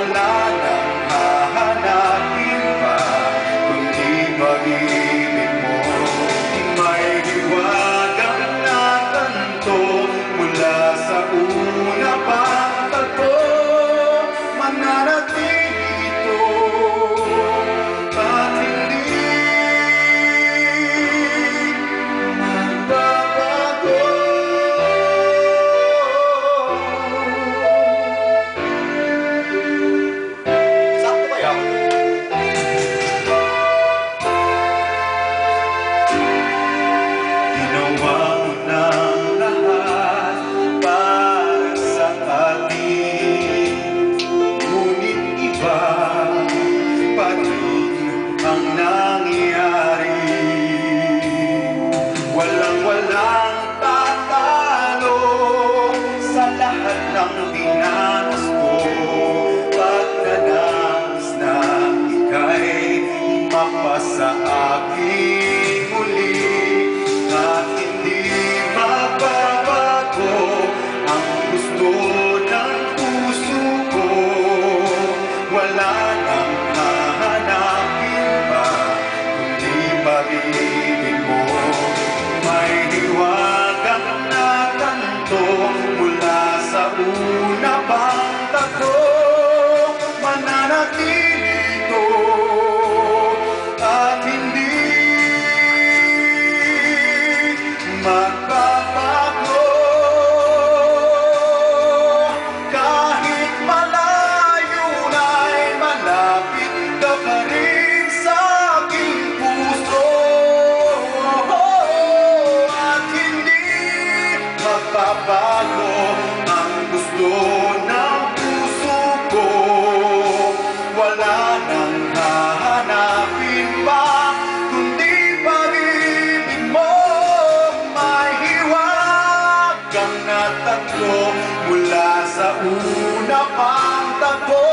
wala nang hahanapin pa kundi pag-ibig mo. May hiwagang natanto mula sa una pang tagpo, mananatili ito at hindi magbabago. Sakto kaya? Ginawa mo ng lahat para sa atin, ngunit iba pa rin ang nangyari. Walang tatalo sa lahat ng dinanas ko. Pagkadanas na ika'y mapasa aking muli, at hindi magbabago ang gusto ng puso ko. Wala nang hahanapin pa kundi pag-ibig mo. May hiwagang natanto mula sa una pang tagpo, mananatili ito at hindi magbabago. Kahit malayo na'y malapit ka pa rin sa aking puso, at hindi magbabago ang gusto ng puso ko. Wala nang hahanapin pa kundi pag-ibig mo. May hiwagang natanto mula sa una pang tagpo,